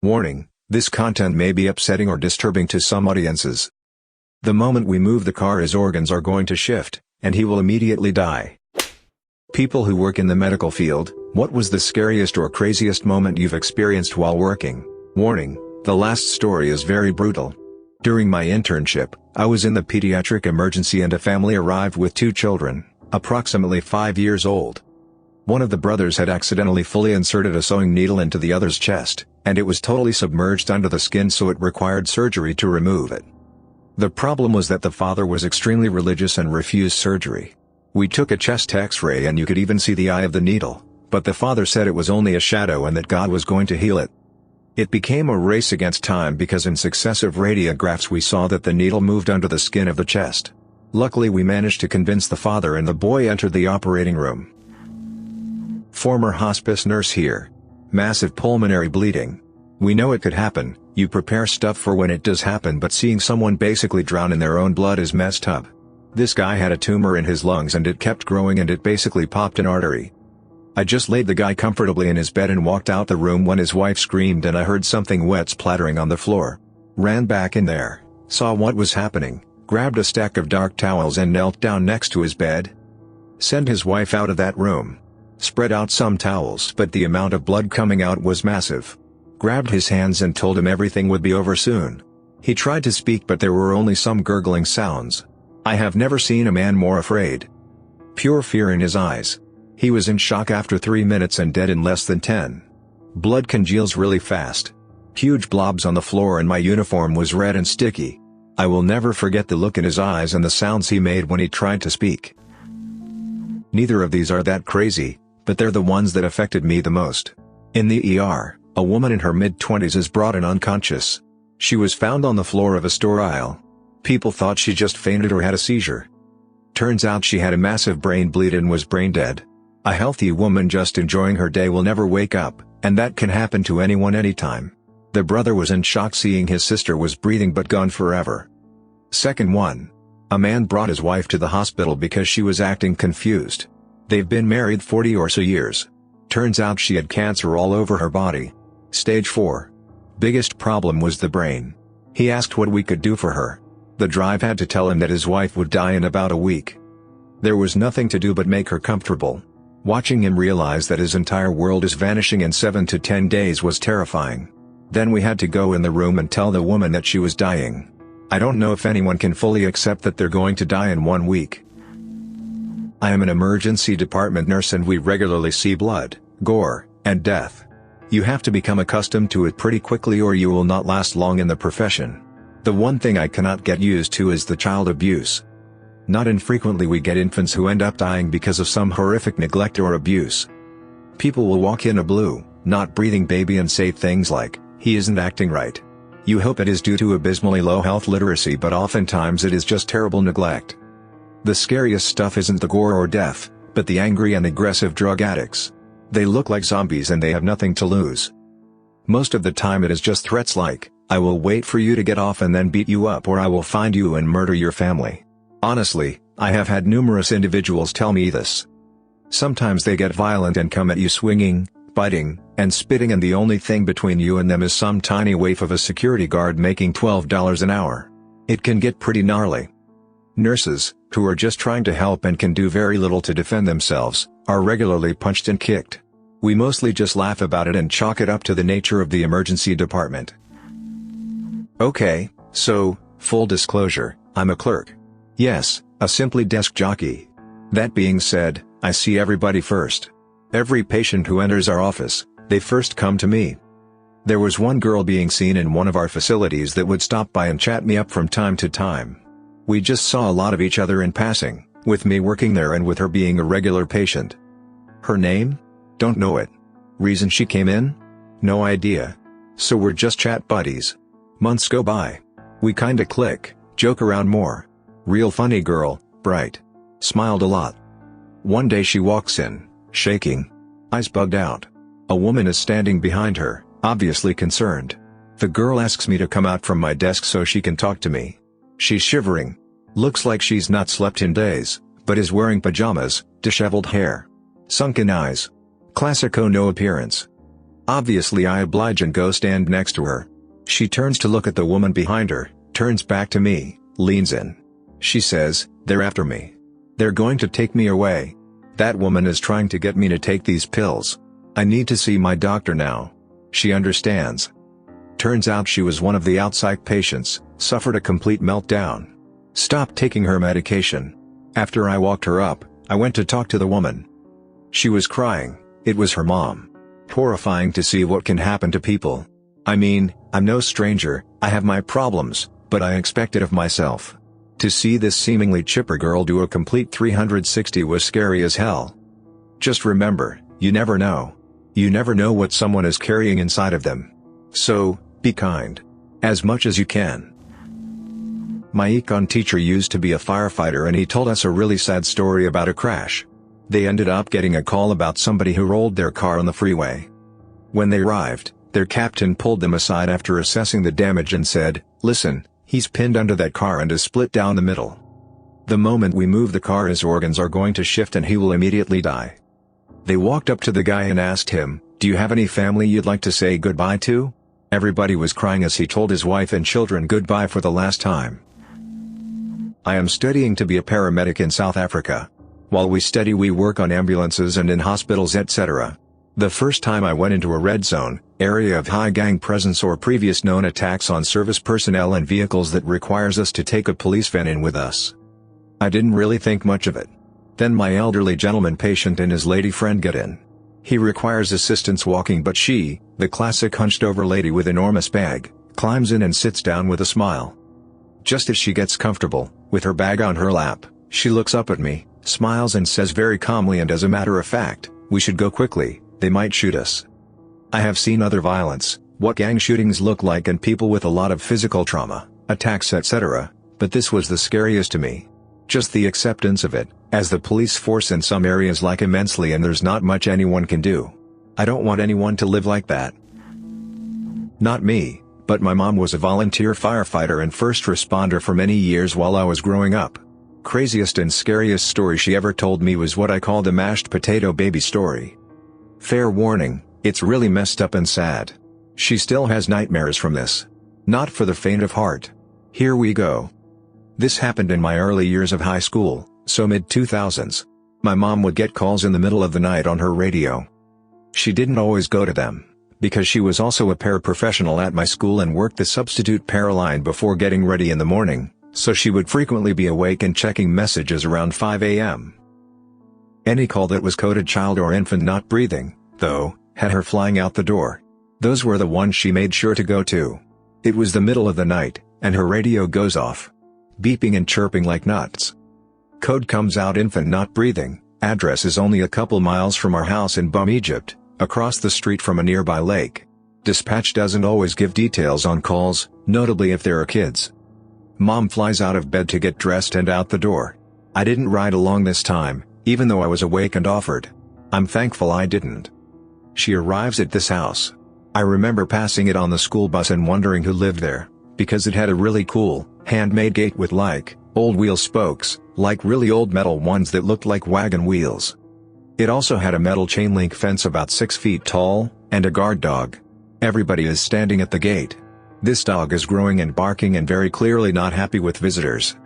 Warning, this content may be upsetting or disturbing to some audiences. The moment we move the car, his organs are going to shift, and he will immediately die. People who work in the medical field, what was the scariest or craziest moment you've experienced while working? Warning, the last story is very brutal. During my internship, I was in the pediatric emergency and a family arrived with 2 children, approximately 5 years old. One of the brothers had accidentally fully inserted a sewing needle into the other's chest, and it was totally submerged under the skin, so it required surgery to remove it. The problem was that the father was extremely religious and refused surgery. We took a chest X-ray and you could even see the eye of the needle, but the father said it was only a shadow and that God was going to heal it. It became a race against time because in successive radiographs we saw that the needle moved under the skin of the chest. Luckily we managed to convince the father and the boy entered the operating room. Former hospice nurse here. Massive pulmonary bleeding. We know it could happen, you prepare stuff for when it does happen, but seeing someone basically drown in their own blood is messed up. This guy had a tumor in his lungs and it kept growing and it basically popped an artery. I just laid the guy comfortably in his bed and walked out the room when his wife screamed and I heard something wet splattering on the floor. Ran back in there, saw what was happening, grabbed a stack of dark towels and knelt down next to his bed. Send his wife out of that room. Spread out some towels, but the amount of blood coming out was massive. Grabbed his hands and told him everything would be over soon. He tried to speak but there were only some gurgling sounds. I have never seen a man more afraid. Pure fear in his eyes. He was in shock after 3 minutes and dead in less than 10. Blood congeals really fast. Huge blobs on the floor and my uniform was red and sticky. I will never forget the look in his eyes and the sounds he made when he tried to speak. Neither of these are that crazy, but they're the ones that affected me the most. In the ER, a woman in her mid-20s is brought in unconscious. She was found on the floor of a store aisle. People thought she just fainted or had a seizure. Turns out she had a massive brain bleed and was brain dead. A healthy woman just enjoying her day will never wake up, and that can happen to anyone anytime. The brother was in shock seeing his sister was breathing but gone forever. Second one. A man brought his wife to the hospital because she was acting confused. They've been married 40 or so years. Turns out she had cancer all over her body. Stage 4. Biggest problem was the brain. He asked what we could do for her. The drive had to tell him that his wife would die in about a week. There was nothing to do but make her comfortable. Watching him realize that his entire world is vanishing in 7 to 10 days was terrifying. Then we had to go in the room and tell the woman that she was dying. I don't know if anyone can fully accept that they're going to die in 1 week. I am an emergency department nurse and we regularly see blood, gore, and death. You have to become accustomed to it pretty quickly or you will not last long in the profession. The one thing I cannot get used to is the child abuse. Not infrequently we get infants who end up dying because of some horrific neglect or abuse. People will walk in a blue, not breathing baby and say things like, "He isn't acting right." You hope it is due to abysmally low health literacy, but oftentimes it is just terrible neglect. The scariest stuff isn't the gore or death, but the angry and aggressive drug addicts. They look like zombies and they have nothing to lose. Most of the time it is just threats like, "I will wait for you to get off and then beat you up," or "I will find you and murder your family." Honestly, I have had numerous individuals tell me this. Sometimes they get violent and come at you swinging, biting, and spitting, and the only thing between you and them is some tiny waif of a security guard making $12 an hour. It can get pretty gnarly. Nurses, who are just trying to help and can do very little to defend themselves, are regularly punched and kicked. We mostly just laugh about it and chalk it up to the nature of the emergency department. Okay, so, full disclosure, I'm a clerk. Yes, a simply desk jockey. That being said, I see everybody first. Every patient who enters our office, they first come to me. There was one girl being seen in one of our facilities that would stop by and chat me up from time to time. We just saw a lot of each other in passing, with me working there and with her being a regular patient. Her name? Don't know it. Reason she came in? No idea. So we're just chat buddies. Months go by. We kinda click, joke around more. Real funny girl, bright. Smiled a lot. One day she walks in, shaking. Eyes bugged out. A woman is standing behind her, obviously concerned. The girl asks me to come out from my desk so she can talk to me. She's shivering. Looks like she's not slept in days, but is wearing pajamas, disheveled hair. Sunken eyes. Classico no appearance. Obviously I oblige and go stand next to her. She turns to look at the woman behind her, turns back to me, leans in. She says, "They're after me. They're going to take me away. That woman is trying to get me to take these pills. I need to see my doctor now." She understands. Turns out she was one of the outside patients, suffered a complete meltdown. Stopped taking her medication. After I walked her up, I went to talk to the woman. She was crying. It was her mom. Horrifying to see what can happen to people. I mean, I'm no stranger, I have my problems, but I expect it of myself. To see this seemingly chipper girl do a complete 360 was scary as hell. Just remember, you never know. You never know what someone is carrying inside of them. So, be kind. As much as you can. My econ teacher used to be a firefighter and he told us a really sad story about a crash. They ended up getting a call about somebody who rolled their car on the freeway. When they arrived, their captain pulled them aside after assessing the damage and said, "Listen, he's pinned under that car and is split down the middle. The moment we move the car his organs are going to shift and he will immediately die." They walked up to the guy and asked him, "Do you have any family you'd like to say goodbye to?" Everybody was crying as he told his wife and children goodbye for the last time. I am studying to be a paramedic in South Africa. While we study we work on ambulances and in hospitals etc. The first time I went into a red zone, area of high gang presence or previous known attacks on service personnel and vehicles that requires us to take a police van in with us. I didn't really think much of it. Then my elderly gentleman patient and his lady friend get in. He requires assistance walking but she, the classic hunched over lady with enormous bag, climbs in and sits down with a smile. Just as she gets comfortable, with her bag on her lap, she looks up at me, smiles and says very calmly and as a matter of fact, "We should go quickly, they might shoot us." I have seen other violence, what gang shootings look like and people with a lot of physical trauma, attacks etc., but this was the scariest to me. Just the acceptance of it, as the police force in some areas like immensely and there's not much anyone can do. I don't want anyone to live like that. Not me, but my mom was a volunteer firefighter and first responder for many years while I was growing up. Craziest and scariest story she ever told me was what I call the mashed potato baby story. Fair warning, it's really messed up and sad. She still has nightmares from this. Not for the faint of heart. Here we go. This happened in my early years of high school, so mid-2000s. My mom would get calls in the middle of the night on her radio. She didn't always go to them, because she was also a paraprofessional at my school and worked the substitute para line before getting ready in the morning. So she would frequently be awake and checking messages around 5 a.m. Any call that was coded child or infant not breathing, though, had her flying out the door. Those were the ones she made sure to go to. It was the middle of the night, and her radio goes off. Beeping and chirping like nuts. Code comes out infant not breathing, address is only a couple miles from our house in Bum, Egypt, across the street from a nearby lake. Dispatch doesn't always give details on calls, notably if there are kids. Mom flies out of bed to get dressed and out the door. I didn't ride along this time, even though I was awake and offered. I'm thankful I didn't. She arrives at this house. I remember passing it on the school bus and wondering who lived there, because it had a really cool, handmade gate with old wheel spokes, really old metal ones that looked like wagon wheels. It also had a metal chain link fence about 6 feet tall, and a guard dog. Everybody is standing at the gate. This dog is growing and barking and very clearly not happy with visitors.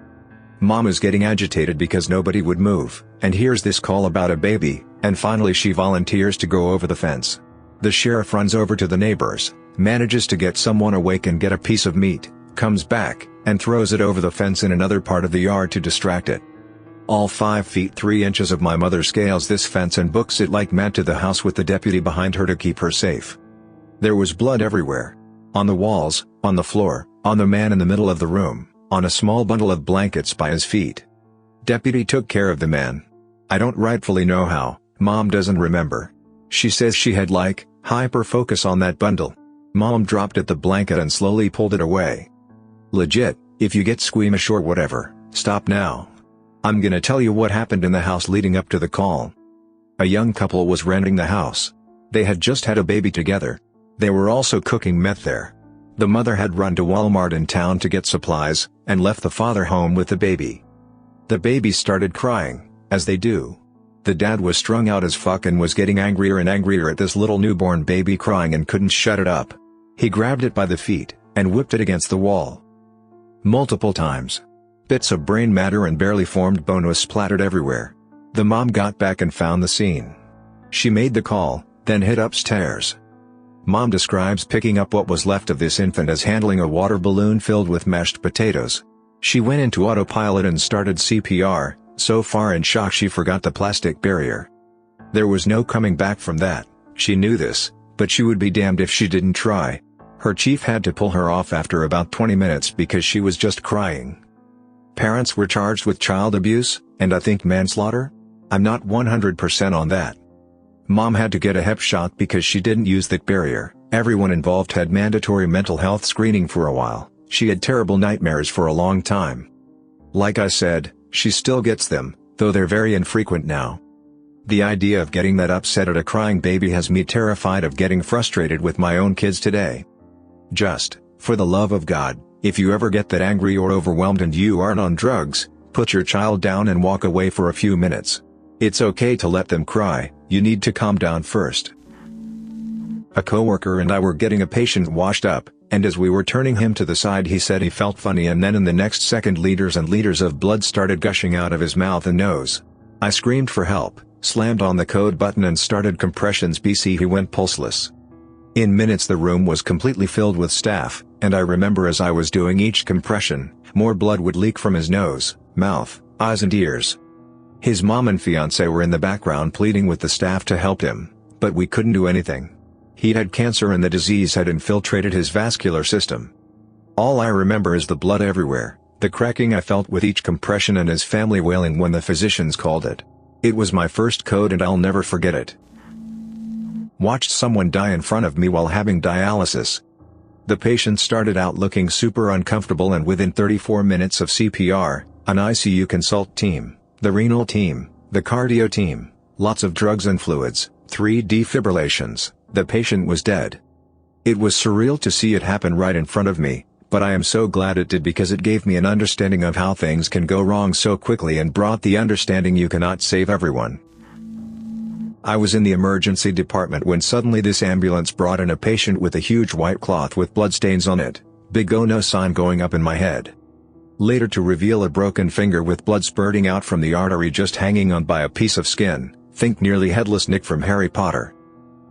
Mom is getting agitated because nobody would move, and hears this call about a baby, and finally she volunteers to go over the fence. The sheriff runs over to the neighbors, manages to get someone awake and get a piece of meat, comes back, and throws it over the fence in another part of the yard to distract it. All 5 feet 3 inches of my mother scales this fence and books it like mad to the house with the deputy behind her to keep her safe. There was blood everywhere. On the walls, on the floor, on the man in the middle of the room, on a small bundle of blankets by his feet. Deputy took care of the man. I don't rightfully know how, Mom doesn't remember. She says she had hyper focus on that bundle. Mom dropped at the blanket and slowly pulled it away. Legit, if you get squeamish or whatever, stop now. I'm gonna tell you what happened in the house leading up to the call. A young couple was renting the house. They had just had a baby together. They were also cooking meth there. The mother had run to Walmart in town to get supplies, and left the father home with the baby. The baby started crying, as they do. The dad was strung out as fuck and was getting angrier and angrier at this little newborn baby crying and couldn't shut it up. He grabbed it by the feet, and whipped it against the wall. Multiple times. Bits of brain matter and barely formed bone was splattered everywhere. The mom got back and found the scene. She made the call, then hid upstairs. Mom describes picking up what was left of this infant as handling a water balloon filled with mashed potatoes. She went into autopilot and started CPR, so far in shock she forgot the plastic barrier. There was no coming back from that, she knew this, but she would be damned if she didn't try. Her chief had to pull her off after about 20 minutes because she was just crying. Parents were charged with child abuse, and I think manslaughter? I'm not 100% on that. Mom had to get a HEP shot because she didn't use that barrier. Everyone involved had mandatory mental health screening for a while. She had terrible nightmares for a long time. Like I said, she still gets them, though they're very infrequent now. The idea of getting that upset at a crying baby has me terrified of getting frustrated with my own kids today. Just, for the love of God, if you ever get that angry or overwhelmed and you aren't on drugs, put your child down and walk away for a few minutes. It's okay to let them cry, you need to calm down first. A coworker and I were getting a patient washed up, and as we were turning him to the side he said he felt funny, and then in the next second liters and liters of blood started gushing out of his mouth and nose. I screamed for help, slammed on the code button and started compressions BC. He went pulseless. In minutes the room was completely filled with staff, and I remember as I was doing each compression, more blood would leak from his nose, mouth, eyes and ears. His mom and fiancé were in the background pleading with the staff to help him, but we couldn't do anything. He had cancer and the disease had infiltrated his vascular system. All I remember is the blood everywhere, the cracking I felt with each compression and his family wailing when the physicians called it. It was my first code and I'll never forget it. Watched someone die in front of me while having dialysis. The patient started out looking super uncomfortable, and within 34 minutes of CPR, an ICU consult team, the renal team, the cardio team, lots of drugs and fluids, 3 defibrillations, the patient was dead. It was surreal to see it happen right in front of me, but I am so glad it did because it gave me an understanding of how things can go wrong so quickly and brought the understanding you cannot save everyone. I was in the emergency department when suddenly this ambulance brought in a patient with a huge white cloth with bloodstains on it, big oh no sign going up in my head. Later to reveal a broken finger with blood spurting out from the artery just hanging on by a piece of skin, think nearly headless Nick from Harry Potter.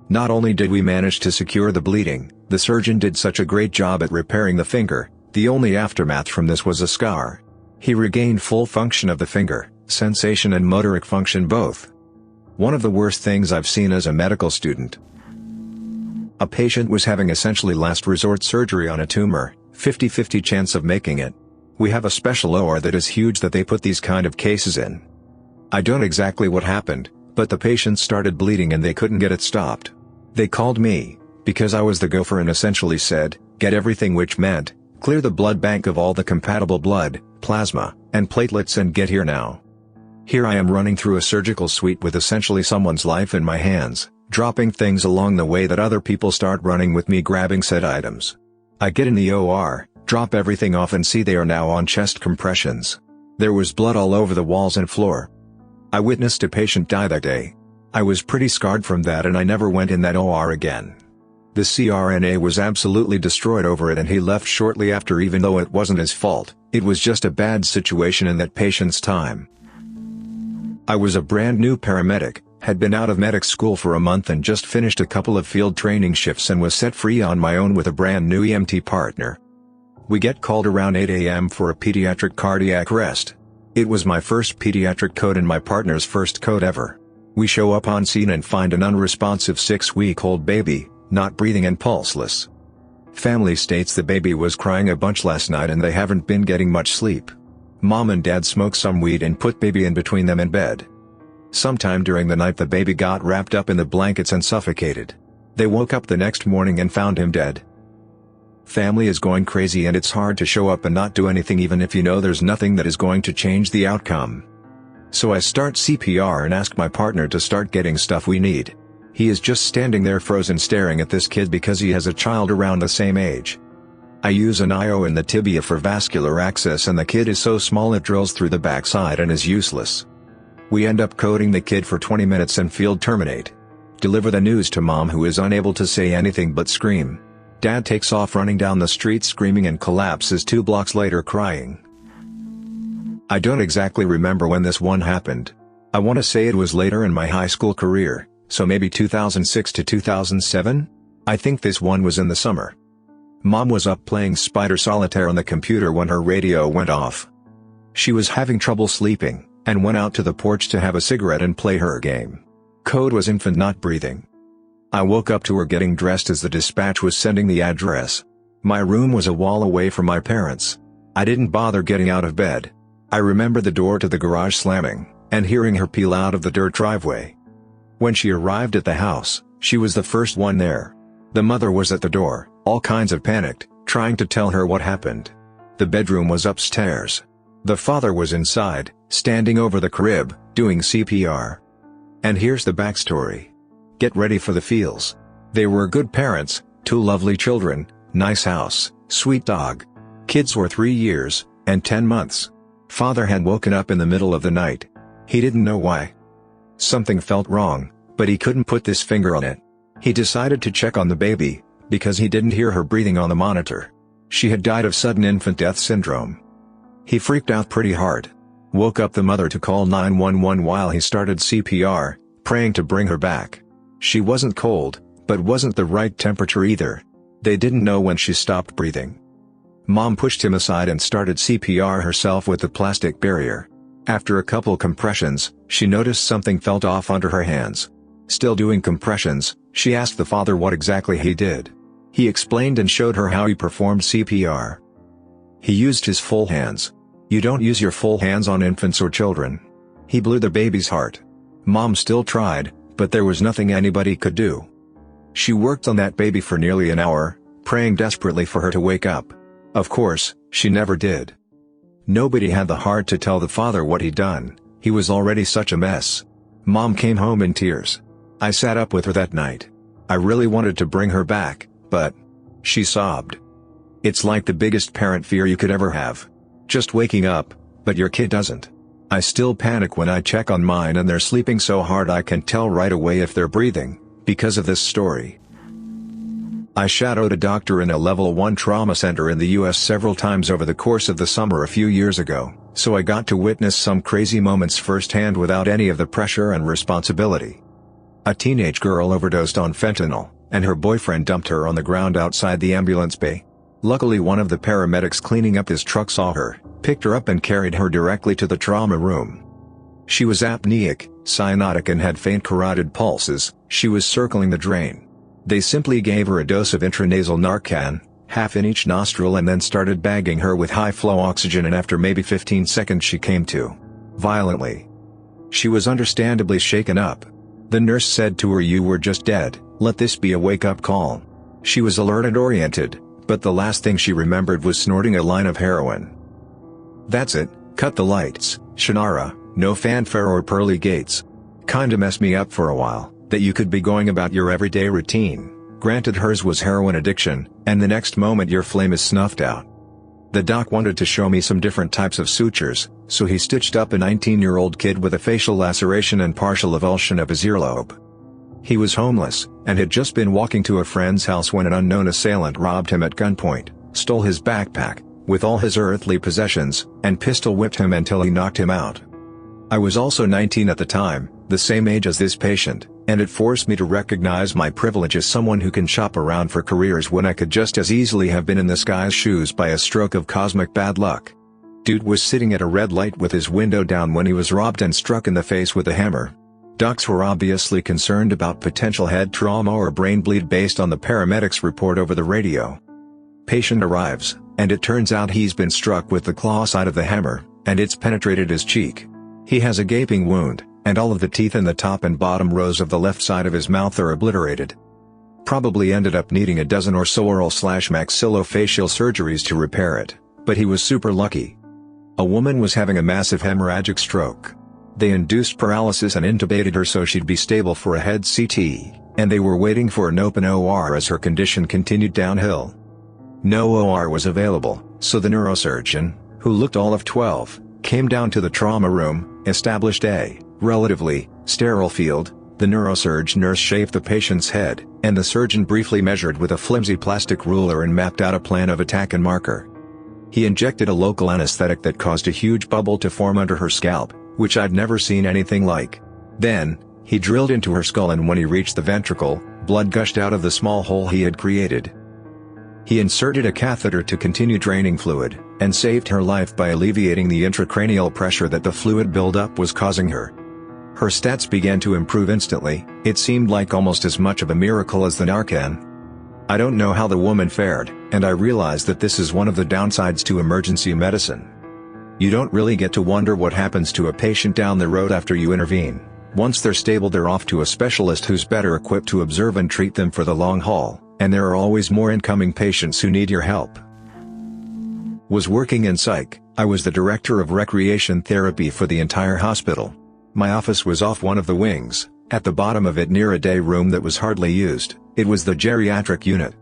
Not only did we manage to secure the bleeding, the surgeon did such a great job at repairing the finger, the only aftermath from this was a scar. He regained full function of the finger, sensation and motoric function both. One of the worst things I've seen as a medical student. A patient was having essentially last resort surgery on a tumor, 50-50 chance of making it. We have a special OR that is huge that they put these kind of cases in. I don't exactly what happened, but the patient started bleeding and they couldn't get it stopped. They called me, because I was the gopher, and essentially said, get everything, which meant, clear the blood bank of all the compatible blood, plasma, and platelets and get here now. Here I am running through a surgical suite with essentially someone's life in my hands, dropping things along the way that other people start running with me grabbing said items. I get in the OR, drop everything off and see they are now on chest compressions. There was blood all over the walls and floor. I witnessed a patient die that day. I was pretty scarred from that and I never went in that OR again. The CRNA was absolutely destroyed over it and he left shortly after, even though it wasn't his fault, it was just a bad situation in that patient's time. I was a brand new paramedic, had been out of medic school for a month and just finished a couple of field training shifts and was set free on my own with a brand new EMT partner. We get called around 8 a.m. for a pediatric cardiac arrest. It was my first pediatric code and my partner's first code ever. We show up on scene and find an unresponsive 6-week-old baby, not breathing and pulseless. Family states the baby was crying a bunch last night and they haven't been getting much sleep. Mom and dad smoked some weed and put baby in between them in bed. Sometime during the night the baby got wrapped up in the blankets and suffocated. They woke up the next morning and found him dead. Family is going crazy and it's hard to show up and not do anything even if you know there's nothing that is going to change the outcome. So I start CPR and ask my partner to start getting stuff we need. He is just standing there frozen staring at this kid because he has a child around the same age. I use an IO in the tibia for vascular access and the kid is so small it drills through the backside and is useless. We end up coding the kid for 20 minutes and field terminate. Deliver the news to mom, who is unable to say anything but scream. Dad takes off running down the street screaming and collapses 2 blocks later crying. I don't exactly remember when this one happened. I want to say it was later in my high school career, so maybe 2006 to 2007? I think this one was in the summer. Mom was up playing Spider Solitaire on the computer when her radio went off. She was having trouble sleeping, and went out to the porch to have a cigarette and play her game. Code was infant not breathing. I woke up to her getting dressed as the dispatch was sending the address. My room was a wall away from my parents. I didn't bother getting out of bed. I remember the door to the garage slamming, and hearing her peel out of the dirt driveway. When she arrived at the house, she was the first one there. The mother was at the door, all kinds of panicked, trying to tell her what happened. The bedroom was upstairs. The father was inside, standing over the crib, doing CPR. And here's the backstory. Get ready for the feels. They were good parents, 2 lovely children, nice house, sweet dog. Kids were 3 years, and 10 months. Father had woken up in the middle of the night. He didn't know why. Something felt wrong, but he couldn't put his finger on it. He decided to check on the baby, because he didn't hear her breathing on the monitor. She had died of sudden infant death syndrome. He freaked out pretty hard. Woke up the mother to call 911 while he started CPR, praying to bring her back. She wasn't cold, but wasn't the right temperature either. They didn't know when she stopped breathing. Mom pushed him aside and started CPR herself with the plastic barrier. After a couple compressions, she noticed something felt off under her hands. Still doing compressions, she asked the father what exactly he did. He explained and showed her how he performed CPR. He used his full hands. You don't use your full hands on infants or children. He blew the baby's heart. Mom still tried, but there was nothing anybody could do. She worked on that baby for nearly an hour, praying desperately for her to wake up. Of course, she never did. Nobody had the heart to tell the father what he'd done. He was already such a mess. Mom came home in tears. I sat up with her that night. I really wanted to bring her back, but... She sobbed. It's like the biggest parent fear you could ever have. Just waking up, but your kid doesn't. I still panic when I check on mine and they're sleeping so hard I can tell right away if they're breathing, because of this story. I shadowed a doctor in a level 1 trauma center in the US several times over the course of the summer a few years ago, so I got to witness some crazy moments firsthand without any of the pressure and responsibility. A teenage girl overdosed on fentanyl, and her boyfriend dumped her on the ground outside the ambulance bay. Luckily, one of the paramedics cleaning up his truck saw her, picked her up and carried her directly to the trauma room. She was apneic, cyanotic and had faint carotid pulses. She was circling the drain. They simply gave her a dose of intranasal Narcan, half in each nostril, and then started bagging her with high-flow oxygen, and after maybe 15 seconds she came to. Violently. She was understandably shaken up. The nurse said to her, "You were just dead, let this be a wake-up call." She was alert and oriented, but the last thing she remembered was snorting a line of heroin. That's it, cut the lights, Shannara, no fanfare or pearly gates. Kinda messed me up for a while, that you could be going about your everyday routine. Granted, hers was heroin addiction, and the next moment your flame is snuffed out. The doc wanted to show me some different types of sutures, so he stitched up a 19-year-old kid with a facial laceration and partial avulsion of his earlobe. He was homeless, and had just been walking to a friend's house when an unknown assailant robbed him at gunpoint, stole his backpack, with all his earthly possessions, and pistol whipped him until he knocked him out. I was also 19 at the time, the same age as this patient, and it forced me to recognize my privilege as someone who can shop around for careers when I could just as easily have been in this guy's shoes by a stroke of cosmic bad luck. Dude was sitting at a red light with his window down when he was robbed and struck in the face with a hammer. Docs were obviously concerned about potential head trauma or brain bleed based on the paramedics' report over the radio. Patient arrives, and it turns out he's been struck with the claw side of the hammer, and it's penetrated his cheek. He has a gaping wound, and all of the teeth in the top and bottom rows of the left side of his mouth are obliterated. Probably ended up needing a dozen or so oral/maxillofacial surgeries to repair it, but he was super lucky. A woman was having a massive hemorrhagic stroke. They induced paralysis and intubated her so she'd be stable for a head CT, and they were waiting for an open OR as her condition continued downhill. No OR was available, so the neurosurgeon, who looked all of 12, came down to the trauma room, established a relatively sterile field, the neurosurge nurse shaved the patient's head, and the surgeon briefly measured with a flimsy plastic ruler and mapped out a plan of attack and marker. He injected a local anesthetic that caused a huge bubble to form under her scalp, which I'd never seen anything like. Then, he drilled into her skull, and when he reached the ventricle, blood gushed out of the small hole he had created. He inserted a catheter to continue draining fluid, and saved her life by alleviating the intracranial pressure that the fluid buildup was causing her. Her stats began to improve instantly. It seemed like almost as much of a miracle as the Narcan. I don't know how the woman fared, and I realized that this is one of the downsides to emergency medicine. You don't really get to wonder what happens to a patient down the road after you intervene. Once they're stable, they're off to a specialist who's better equipped to observe and treat them for the long haul, and there are always more incoming patients who need your help. Was working in psych. I was the director of recreation therapy for the entire hospital. My office was off one of the wings, at the bottom of it near a day room that was hardly used. It was the geriatric unit.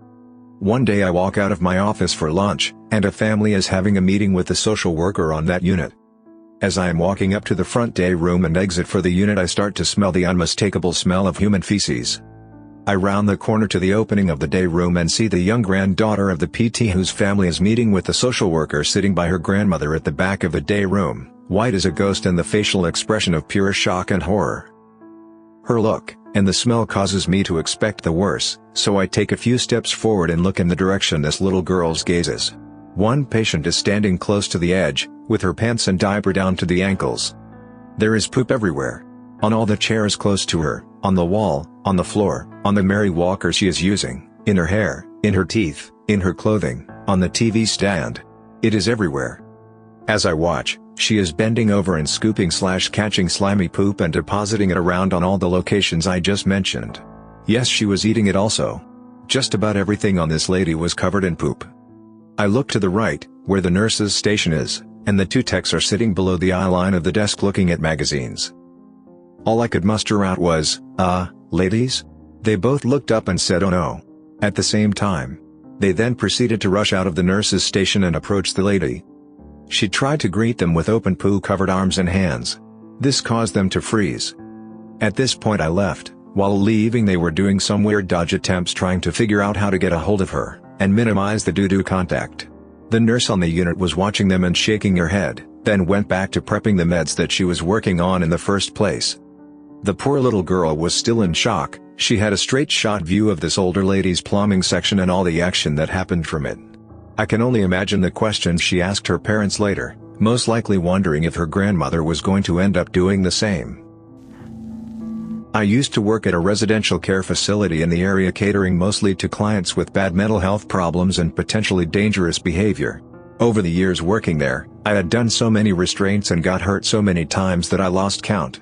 One day I walk out of my office for lunch, and a family is having a meeting with the social worker on that unit. As I am walking up to the front day room and exit for the unit, I start to smell the unmistakable smell of human feces. I round the corner to the opening of the day room and see the young granddaughter of the PT whose family is meeting with the social worker sitting by her grandmother at the back of the day room, white as a ghost and the facial expression of pure shock and horror. Her look, and the smell causes me to expect the worst, so I take a few steps forward and look in the direction this little girl's gazes. One patient is standing close to the edge, with her pants and diaper down to the ankles. There is poop everywhere. On all the chairs close to her, on the wall, on the floor, on the Mary Walker she is using, in her hair, in her teeth, in her clothing, on the TV stand. It is everywhere. As I watch, she is bending over and scooping/catching slimy poop and depositing it around on all the locations I just mentioned. Yes, she was eating it also. Just about everything on this lady was covered in poop. I look to the right, where the nurse's station is, and the two techs are sitting below the eye line of the desk looking at magazines. All I could muster out was, ladies?" They both looked up and said, "Oh no," at the same time. They then proceeded to rush out of the nurse's station and approach the lady. She tried to greet them with open poo-covered arms and hands. This caused them to freeze. At this point I left. While leaving, they were doing some weird dodge attempts trying to figure out how to get a hold of her, and minimize the doo-doo contact. The nurse on the unit was watching them and shaking her head, then went back to prepping the meds that she was working on in the first place. The poor little girl was still in shock. She had a straight shot view of this older lady's plumbing section and all the action that happened from it. I can only imagine the questions she asked her parents later, most likely wondering if her grandmother was going to end up doing the same. I used to work at a residential care facility in the area, catering mostly to clients with bad mental health problems and potentially dangerous behavior. Over the years working there, I had done so many restraints and got hurt so many times that I lost count.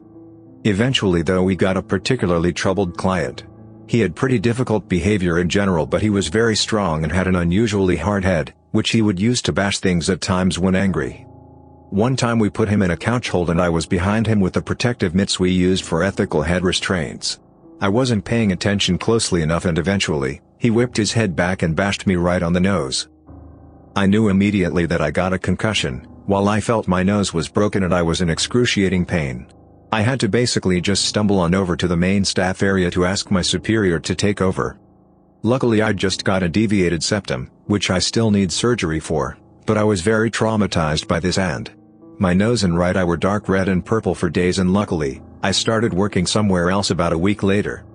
Eventually though, we got a particularly troubled client. He had pretty difficult behavior in general, but he was very strong and had an unusually hard head, which he would use to bash things at times when angry. One time we put him in a couch hold and I was behind him with the protective mitts we used for ethical head restraints. I wasn't paying attention closely enough and eventually, he whipped his head back and bashed me right on the nose. I knew immediately that I got a concussion, while I felt my nose was broken and I was in excruciating pain. I had to basically just stumble on over to the main staff area to ask my superior to take over. Luckily I just got a deviated septum, which I still need surgery for, but I was very traumatized by this, and my nose and right eye were dark red and purple for days, and luckily, I started working somewhere else about a week later.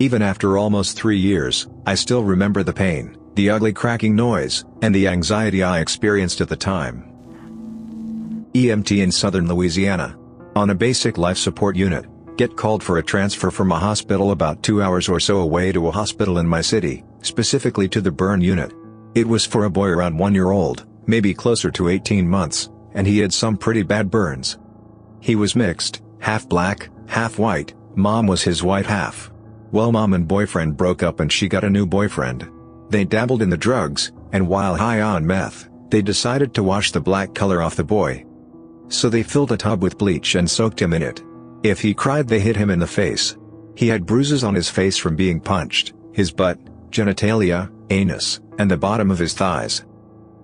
Even after almost 3 years, I still remember the pain, the ugly cracking noise, and the anxiety I experienced at the time. EMT in southern Louisiana. On a basic life support unit, get called for a transfer from a hospital about 2 hours or so away to a hospital in my city, specifically to the burn unit. It was for a boy around 1 year old, maybe closer to 18 months, and he had some pretty bad burns. He was mixed, half black, half white. Mom was his white half. Well, mom and boyfriend broke up and she got a new boyfriend. They dabbled in the drugs, and while high on meth, they decided to wash the black color off the boy. So they filled a tub with bleach and soaked him in it. If he cried, they hit him in the face. He had bruises on his face from being punched, his butt, genitalia, anus, and the bottom of his thighs.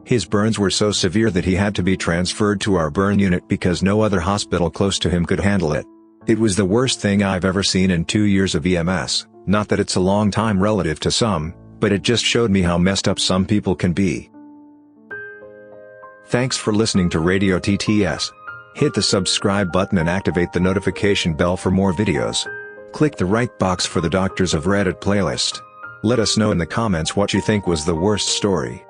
His burns were so severe that he had to be transferred to our burn unit because no other hospital close to him could handle it. It was the worst thing I've ever seen in 2 years of EMS, not that it's a long time relative to some, but it just showed me how messed up some people can be. Thanks for listening to Radio TTS. Hit the subscribe button and activate the notification bell for more videos. Click the right box for the Doctors of Reddit playlist. Let us know in the comments what you think was the worst story.